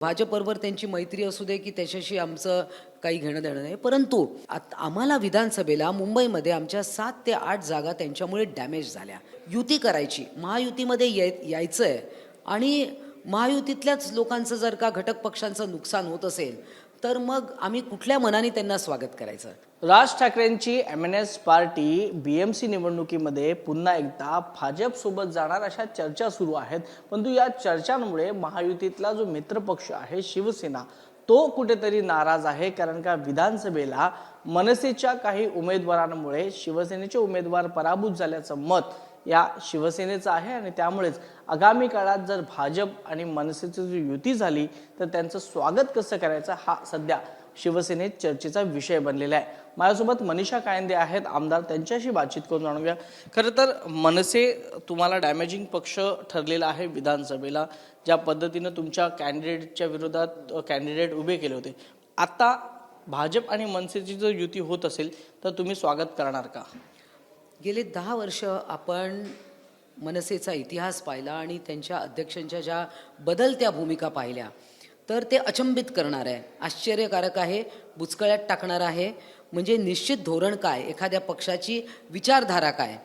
भाजपबरोबर त्यांची मैत्री असू दे की त्याच्याशी आमचं काही घेणं देणं नाही, परंतु आम्हाला विधानसभेला मुंबईमध्ये आमच्या 7 ते 8 जागा त्यांच्यामुळे डॅमेज झाल्या. युती करायची, महायुतीमध्ये यायचं आहे आणि महायुतीतल्याच लोकांचं जर का घटक पक्षांचं नुकसान होत असेल तर मग आम्ही कुठल्या मनाने त्यांना स्वागत करायचं. राज ठाकरेंची एमएनएस पार्टी बीएमसी निवडणुकीमध्ये पुन्हा एकदा भाजप सोबत जाणार अशा चर्चा सुरू आहेत. परंतु या चर्चांमुळे महायुतीतला जो मित्रपक्ष आहे शिवसेना तो कुठेतरी नाराज आहे. कारण का विधानसभेला मनसेच्या काही उमेदवारांमुळे शिवसेनेचे उमेदवार पराभूत झाल्याचं मत या शिवसेनेचं आहे आणि त्यामुळेच आगामी काळात जर भाजप आणि मनसेची जी युती झाली तर त्यांचं स्वागत कसं करायचं हा सध्या शिवसेनेत चर्चेचा विषय बनलेला आहे. माझ्यासोबत मनीषा कायंदे आहेत, आमदार, त्यांच्याशी बातचीत करून जाणूया. खरं तर मनसे तुम्हाला डॅमेजिंग पक्ष ठरलेला आहे विधानसभेला. ज्या पद्धतीनं तुमच्या कॅन्डिडेटच्या विरोधात कॅन्डिडेट उभे केले होते, आता भाजप आणि मनसेची जर युती होत असेल तर तुम्ही स्वागत करणार का? गेले 10 वर्ष आपण मनसेचा इतिहास पाहिला आणि त्यांच्या अध्यक्षांच्या ज्या बदलत्या भूमिका पाहिल्या तर ते अचंबित करणार आहे, आश्चर्यकारक आहे, बुचकळ्यात टाकणार आहे. म्हणजे निश्चित धोरण काय, एखाद्या पक्षाची विचारधारा काय,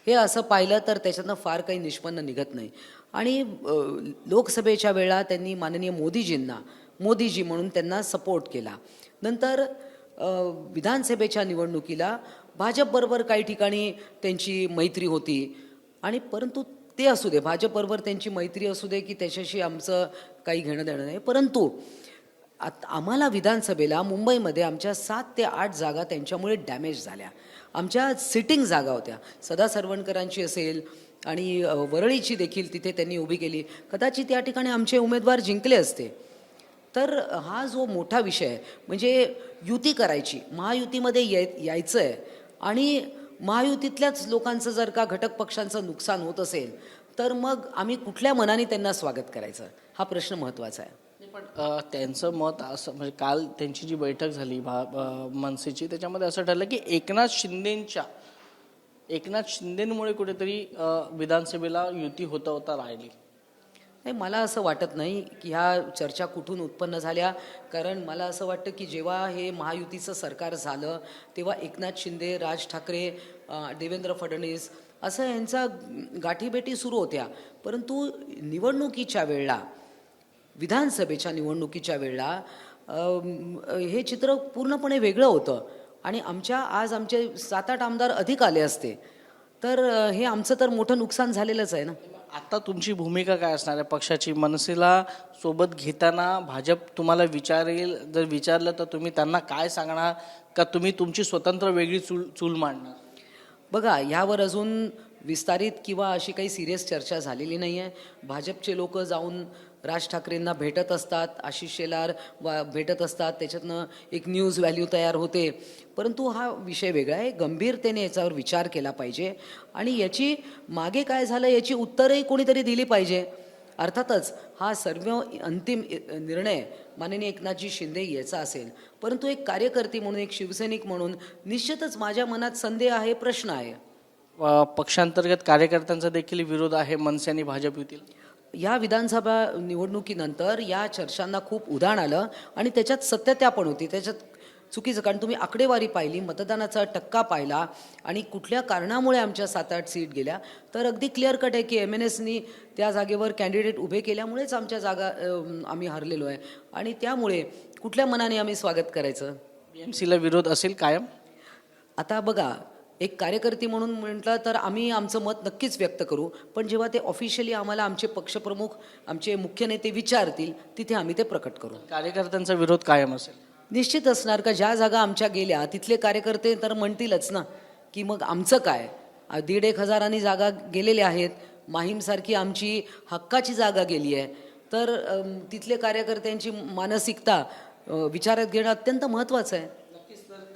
हे असं पाहिलं तर त्याच्यातनं फार काही निष्पन्न निघत नाही. आणि लोकसभेच्या वेळा त्यांनी माननीय मोदीजी म्हणून त्यांना सपोर्ट केला. नंतर विधानसभेच्या निवडणुकीला भाजपबरोबर काही ठिकाणी त्यांची मैत्री होती आणि परंतु ते असू दे, भाजपबरोबर त्यांची मैत्री असू दे की त्याच्याशी आमचं काही घेणं देणं नाही, परंतु आम्हाला विधानसभेला मुंबईमध्ये आमच्या 7 ते 8 जागा त्यांच्यामुळे डॅमेज झाल्या. आमच्या सिटिंग जागा होत्या, सदा सरवणकरांची असेल आणि वरळीची देखील तिथे त्यांनी उभी केली. कदाचित या ठिकाणी आमचे उमेदवार जिंकले असते. तर हा जो मोठा विषय आहे, म्हणजे युती करायची, महायुतीमध्ये यायचं आहे आणि महायुतीतल्याच लोकांचं जर का घटक पक्षांचं नुकसान होत असेल तर मग आम्ही कुठल्या मनाने त्यांना स्वागत करायचं, हा प्रश्न महत्त्वाचा आहे. पण त्यांचं मत असं, म्हणजे काल त्यांची जी बैठक झाली मनसेची, त्याच्यामध्ये असं ठरलं की एकनाथ शिंदेमुळे कुठेतरी विधानसभेला युती होता राहिली. नाही, मला असं वाटत नाही की ह्या चर्चा कुठून उत्पन्न झाल्या. कारण मला असं वाटतं की जेव्हा हे महायुतीचं सरकार झालं तेव्हा एकनाथ शिंदे, राज ठाकरे, देवेंद्र फडणवीस असं यांचा गाठीभेटी सुरू होत्या. परंतु निवडणुकीच्या वेळेला, विधानसभेच्या निवडणुकीच्या वेळेला हे चित्र पूर्णपणे वेगळं होतं आणि आज आमचे 7-8 आमदार अधिक आले असते तर हे आमचं तर मोठं नुकसान झालेलंच आहे ना. आता तुमची भूमिका काय असणार आहे पक्षाची? मनसेला सोबत घेताना भाजप तुम्हाला जर विचारलं तर तुम्ही त्यांना काय सांगणार, का तुम्ही तुमची स्वतंत्र वेगळी चूल मांडणार? बघा, यावर अजून विस्तारित किंवा अशी काही सिरियस चर्चा झालेली नाही आहे. भाजपचे लोक जाऊन राज ठाकरेंना भेटत असतात, आशिष शेलार भेटत असतात, त्याच्यातनं एक न्यूज व्हॅल्यू तयार होते. परंतु हा विषय वेगळा आहे, गंभीरतेने याच्यावर विचार केला पाहिजे आणि याची मागे काय झालं याची उत्तरही कोणीतरी दिली पाहिजे. अर्थातच हा सर्व अंतिम निर्णय माननीय एकनाथजी शिंदे याचा असेल, परंतु एक कार्यकर्ती म्हणून, एक शिवसैनिक म्हणून निश्चितच माझ्या मनात संदेह आहे, प्रश्न आहे. पक्षांतर्गत कार्यकर्त्यांचा देखील विरोध आहे मनसे आणि भाजप युतीला. या विधानसभा निवडणुकीनंतर या चर्चांना खूप उधाण आलं आणि त्याच्यात सत्यता पण होती, त्याच्यात चुकीचं. कारण तुम्ही आकडेवारी पाहिली, मतदानाचा टक्का पाहिला आणि कुठल्या कारणामुळे आमच्या 7-8 सीट गेल्या तर अगदी क्लिअर कट आहे की एमएनएसनी त्या जागेवर कॅन्डिडेट उभे केल्यामुळेच आमच्या जागा आम्ही हरलेलो आहे आणि त्यामुळे कुठल्या मनाने आम्ही स्वागत करायचं. बीएमसीला विरोध असेल कायम. आता बघा, एक कार्यकर्ती म्हणून म्हटलं तर आम्ही आमचं मत नक्कीच व्यक्त करू, पण जेव्हा ते ऑफिशियली आम्हाला आमचे पक्षप्रमुख, आमचे मुख्य नेते विचारतील तिथे आम्ही ते प्रकट करू. कार्यकर्त्यांचा विरोध कायम असेल. निश्चित असणार, का ज्या जागा आमच्या गेल्या तिथले कार्यकर्ते तर म्हणतीलच ना की मग आमचं काय. 1,500-1 हजारांनी जागा गेलेल्या आहेत, माहीमसारखी आमची हक्काची जागा गेली आहे, तर तिथले कार्यकर्त्यांची मानसिकता विचारात घेणं अत्यंत महत्त्वाचं आहे.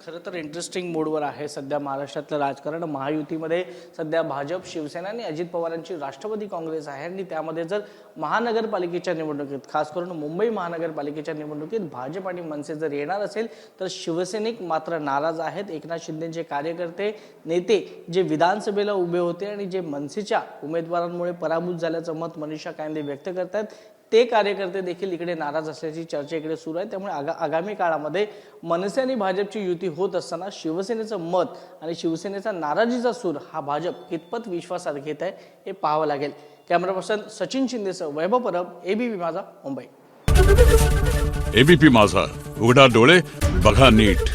खरं तर इंटरेस्टिंग मोडवर आहे सध्या महाराष्ट्रातलं राजकारण. महायुतीमध्ये सध्या भाजप, शिवसेना आणि अजित पवारांची राष्ट्रवादी काँग्रेस आहे आणि त्यामध्ये जर महानगरपालिकेच्या निवडणुकीत, खास करून मुंबई महानगरपालिकेच्या निवडणुकीत भाजप आणि मनसे जर येणार असेल तर शिवसैनिक मात्र नाराज आहेत. एकनाथ शिंदेचे कार्यकर्ते, नेते जे विधानसभेला उभे होते आणि जे मनसेच्या उमेदवारांमुळे पराभूत झाल्याचं मत मनीषा कायंदे व्यक्त करतात, ते कार्यकर्ते देखील इकडे नाराज असल्याची चर्चा इकडे सुरू आहे. त्यामुळे आगामी काळामध्ये मनसे आणि भाजपची युती होत असताना शिवसेनेचं मत आणि शिवसेनेचा नाराजीचा सूर हा भाजप कितपत विश्वासात घेत आहे हे पाहावं लागेल. कॅमेरा पर्सन सचिन शिंदेसह वैभव परब, एबीपी माझा, मुंबई. एबीपी माझा, उघडा डोळे बघा नीट.